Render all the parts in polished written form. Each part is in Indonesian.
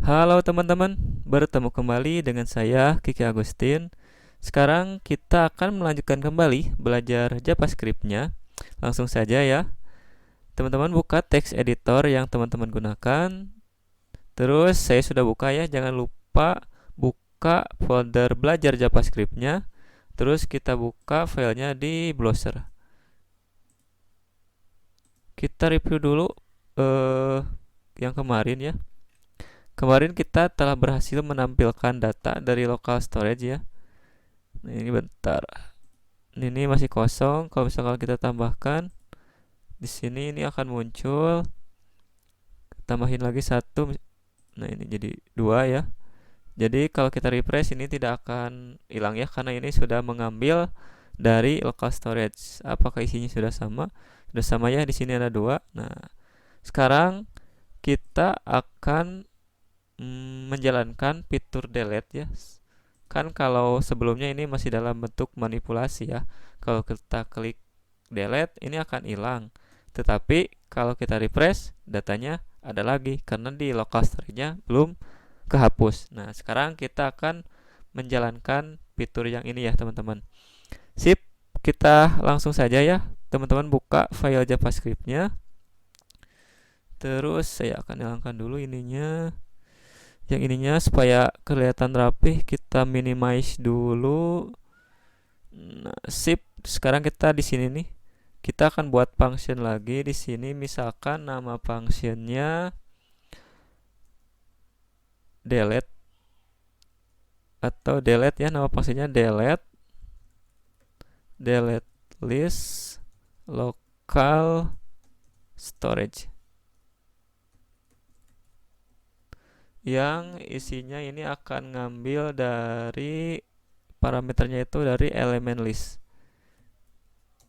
Halo teman-teman, bertemu kembali dengan saya Kiki Agustin. Sekarang kita akan melanjutkan kembali belajar JavaScript-nya. Langsung saja ya. Teman-teman buka text editor yang teman-teman gunakan. Terus saya sudah buka ya, jangan lupa buka folder belajar JavaScript-nya. Terus kita buka filenya di browser. Kita review dulu yang kemarin ya. Kemarin kita telah berhasil menampilkan data dari local storage ya. Nah, ini bentar. Ini masih kosong. Kalau misalkan kita tambahkan di sini ini akan muncul. Tambahin lagi satu. Nah, ini jadi dua ya. Jadi kalau kita refresh ini tidak akan hilang ya karena ini sudah mengambil dari local storage. Apakah isinya sudah sama? Sudah sama ya. Di sini ada dua. Nah, sekarang kita akan menjalankan fitur delete ya. Kan kalau sebelumnya ini masih dalam bentuk manipulasi ya. Kalau kita klik delete ini akan hilang. Tetapi kalau kita refresh datanya ada lagi karena di local storage-nya belum kehapus. Nah, sekarang kita akan menjalankan fitur yang ini ya, teman-teman. Sip, kita langsung saja ya. Teman-teman buka file JavaScript-nya. Terus saya akan hilangkan dulu ininya. Yang ininya supaya kelihatan rapih kita minimize dulu. Nah, sip. Sekarang kita di sini nih. Kita akan buat function lagi di sini. Misalkan nama functionnya delete atau delete ya, nama functionnya delete list local storage yang isinya ini akan ngambil dari parameternya itu dari elemen list.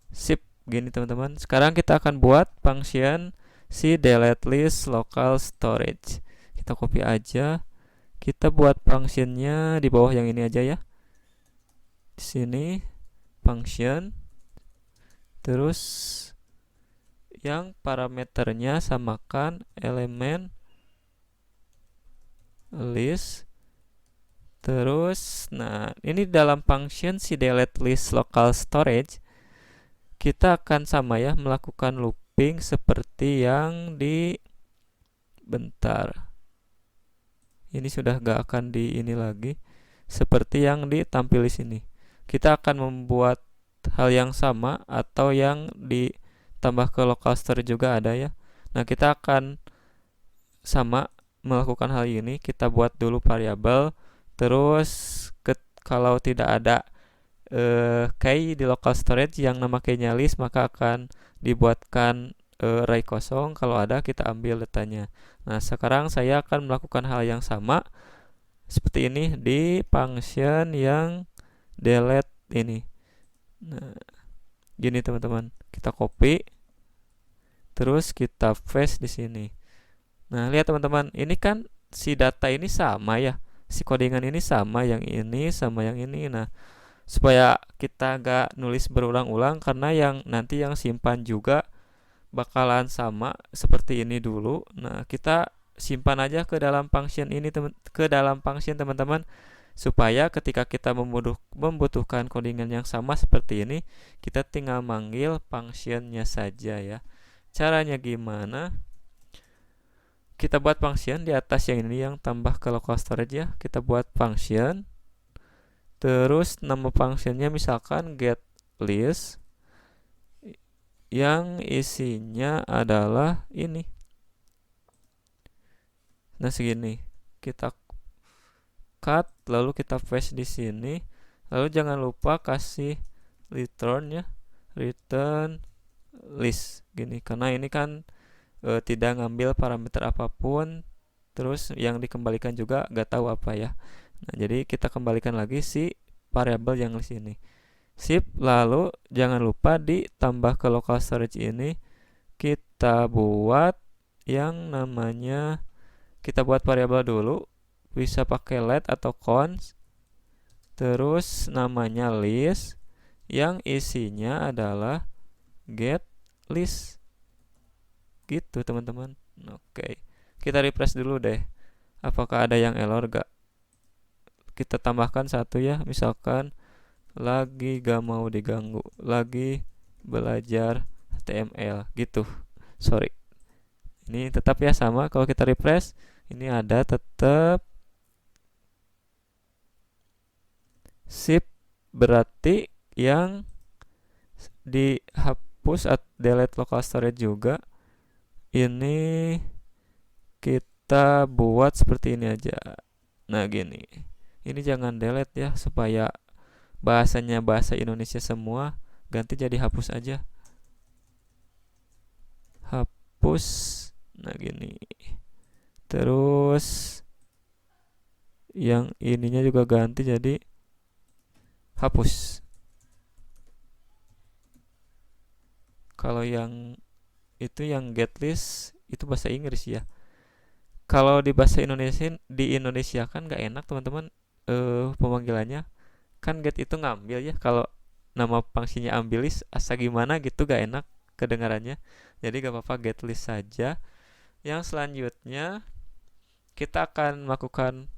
Sip, gini teman-teman. Sekarang kita akan buat function si delete list local storage. Kita copy aja. Kita buat functionnya di bawah yang ini aja ya. Di sini function. Terus yang parameternya samakan elemen list. Terus, nah ini dalam function si delete list local storage kita akan sama ya melakukan looping seperti yang di bentar. Ini sudah gak akan di ini lagi seperti yang ditampil di sini. Kita akan membuat hal yang sama atau yang ditambah ke local storage juga ada ya. Nah, kita akan sama melakukan hal ini. Kita buat dulu variabel. Terus kalau tidak ada key di local storage yang nama key-nya list, maka akan dibuatkan array kosong. Kalau ada kita ambil datanya. Nah, sekarang saya akan melakukan hal yang sama seperti ini di function yang delete ini. Nah, gini teman-teman. Kita copy terus kita paste di sini. Nah, lihat teman-teman, ini kan si data ini sama ya. Si codingan ini sama yang ini sama yang ini. Nah, supaya kita gak nulis berulang-ulang karena yang nanti yang simpan juga bakalan sama seperti ini dulu. Nah, kita simpan aja ke dalam function ini ke dalam function teman-teman supaya ketika kita membutuhkan codingan yang sama seperti ini, kita tinggal manggil functionnya saja ya. Caranya gimana? Kita buat function di atas yang ini yang tambah ke local storage ya. Kita buat function. Terus nama functionnya misalkan get list yang isinya adalah ini. Nah, segini. Kita cut lalu kita paste di sini. Lalu jangan lupa kasih return ya. Return list gini karena ini kan tidak ngambil parameter apapun. Terus yang dikembalikan juga gak tahu apa ya. Nah, jadi kita kembalikan lagi si variabel yang di sini. Sip, lalu jangan lupa ditambah ke local storage ini kita buat yang namanya, kita buat variabel dulu, bisa pakai let atau const. Terus namanya list yang isinya adalah get list. Gitu teman-teman. Oke. Kita refresh dulu deh. apakah ada yang error gak. Kita tambahkan satu ya, misalkan lagi gak mau diganggu, lagi belajar HTML gitu. Sorry, ini tetap ya sama. Kalau kita refresh, ini ada tetap sip, berarti yang dihapus atau delete local storage juga. Ini kita buat seperti ini aja. Nah gini, ini jangan delete ya, supaya bahasanya bahasa Indonesia semua, ganti jadi hapus aja. Hapus. Nah gini. Terus yang ininya juga ganti jadi hapus. Kalau yang itu yang get list itu bahasa Inggris ya. Kalau di bahasa Indonesia kan nggak enak teman-teman, pemanggilannya kan get itu ngambil ya. Kalau nama fungsinya ambil list asa gimana gitu, gak enak kedengarannya. Jadi gak apa-apa get list saja. Yang selanjutnya kita akan melakukan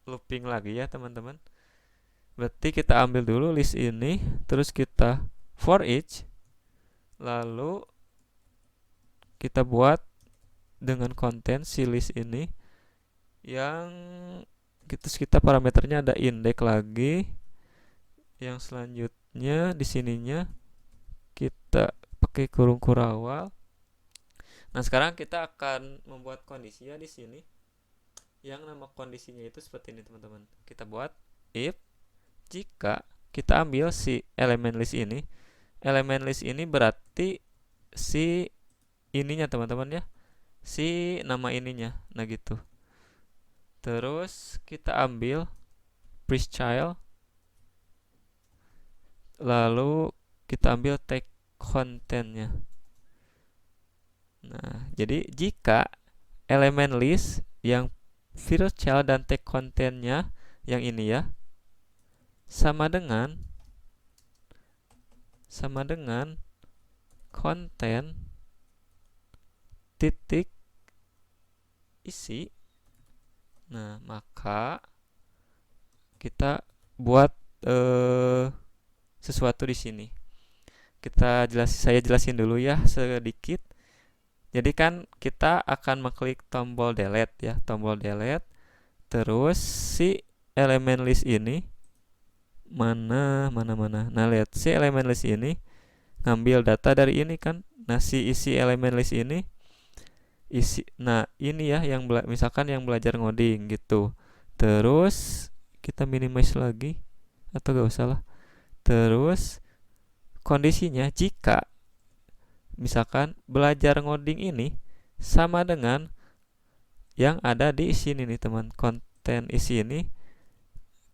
looping lagi ya teman-teman. Berarti kita ambil dulu list ini, terus kita for each, lalu kita buat dengan konten si list ini yang kita parameternya ada index lagi. Yang selanjutnya di sininya kita pakai kurung kurawal. Nah, sekarang kita akan membuat kondisi ya di sini. Yang nama kondisinya itu seperti ini teman-teman. Kita buat if jika kita ambil si elemen list ini. Elemen list ini berarti si ininya teman-teman ya, si nama ininya. Nah gitu. Terus kita ambil first child, lalu kita ambil tag kontennya. Nah, jadi jika elemen list yang first child dan tag kontennya yang ini ya sama dengan konten titik isi. Nah, maka kita buat sesuatu di sini. Saya jelasin dulu ya sedikit. Jadi kan kita akan mengklik tombol delete ya, tombol delete. Terus si elemen list ini mana. Nah, lihat si elemen list ini ngambil data dari ini kan. Nah, si isi elemen list ini isi. Nah, ini ya yang misalkan yang belajar ngoding gitu. Terus kita minimize lagi atau gak usah lah. Terus kondisinya jika misalkan belajar ngoding ini sama dengan yang ada di sini nih teman, konten isi ini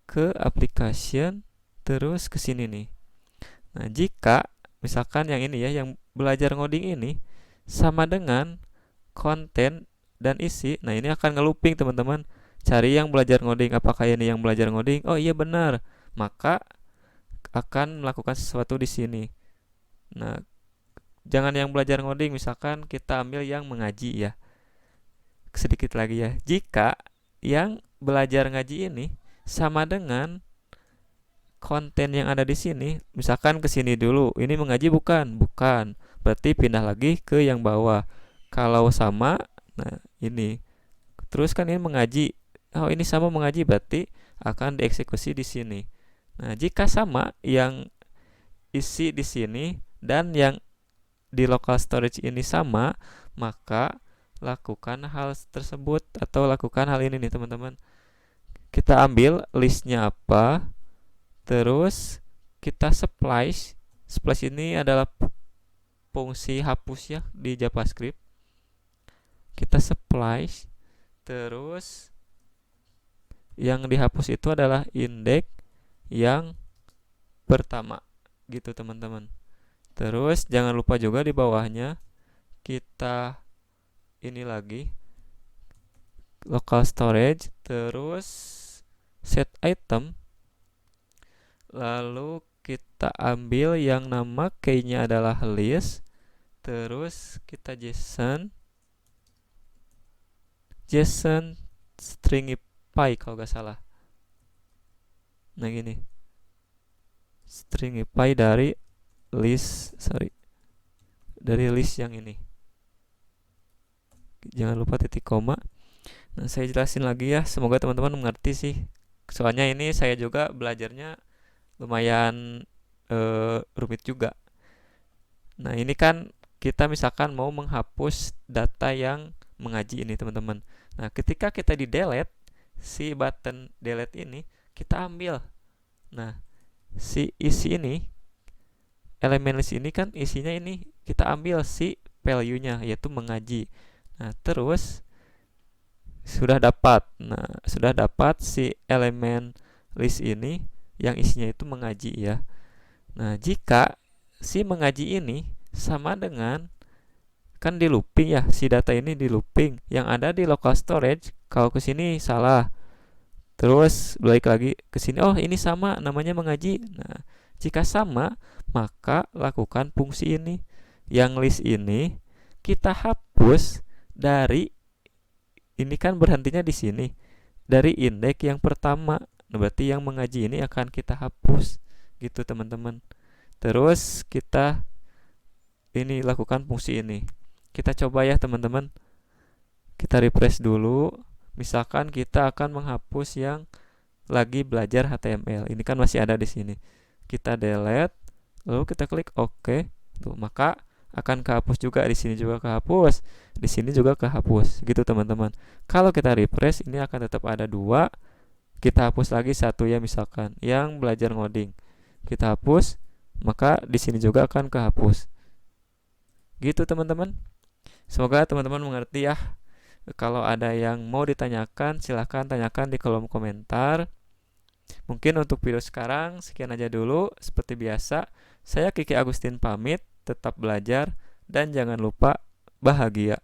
ke application terus ke sini nih. Nah, jika misalkan yang ini ya, yang belajar ngoding ini sama dengan konten dan isi, nah ini akan ngelooping teman-teman. Cari yang belajar ngoding, apakah ini yang belajar ngoding? Oh iya benar, maka akan melakukan sesuatu di sini. Nah, jangan yang belajar ngoding, misalkan kita ambil yang mengaji ya. Sedikit lagi ya. Jika yang belajar ngaji ini sama dengan konten yang ada di sini, misalkan ke sini dulu. Ini mengaji bukan? Bukan. Berarti pindah lagi ke yang bawah. Kalau sama, nah ini. Terus kan ini mengaji. Oh, ini sama mengaji, berarti akan dieksekusi di sini. Nah, jika sama yang isi di sini dan yang di local storage ini sama, maka lakukan hal tersebut atau lakukan hal ini nih teman-teman. Kita ambil listnya apa, terus kita splice. Splice ini adalah fungsi hapus ya di JavaScript. Kita splice, terus yang dihapus itu adalah indeks yang pertama gitu teman-teman. Terus jangan lupa juga di bawahnya kita ini lagi local storage, terus set item, lalu kita ambil yang nama key-nya adalah list, terus kita JSON stringify kalau nggak salah. Nah gini, stringify dari list, dari list yang ini. Jangan lupa titik koma. Nah, saya jelasin lagi ya, semoga teman-teman mengerti sih. Soalnya ini saya juga belajarnya lumayan rumit juga. Nah, ini kan kita misalkan mau menghapus data yang mengaji ini, teman-teman. Nah, ketika kita di delete, si button delete ini kita ambil. Nah, si isi ini, elemen list ini kan isinya ini, kita ambil si value-nya, yaitu mengaji. Nah, terus sudah dapat si elemen list ini yang isinya itu mengaji ya. Nah, jika si mengaji ini sama dengan, kan di looping ya, si data ini di looping, yang ada di local storage kalau ke sini salah, terus balik lagi ke sini, oh ini sama, namanya mengaji. Nah, jika sama, maka lakukan fungsi ini. Yang list ini kita hapus dari, ini kan berhentinya di sini, dari indeks yang pertama. Nah, berarti yang mengaji ini akan kita hapus gitu, teman-teman. Terus kita ini lakukan fungsi ini. Kita coba ya, teman-teman. Kita refresh dulu. Misalkan kita akan menghapus yang lagi belajar HTML. Ini kan masih ada di sini. Kita delete, lalu kita klik OK. Tuh, maka akan kehapus juga, di sini juga kehapus, di sini juga kehapus gitu, teman-teman. Kalau kita refresh, ini akan tetap ada 2. Kita hapus lagi satu ya, misalkan yang belajar ngoding. Kita hapus, maka di sini juga akan kehapus. Gitu, teman-teman. Semoga teman-teman mengerti ya. Kalau ada yang mau ditanyakan, silahkan tanyakan di kolom komentar. Mungkin untuk video sekarang sekian aja dulu. Seperti biasa, saya Kiki Agustin pamit. Tetap belajar dan jangan lupa bahagia.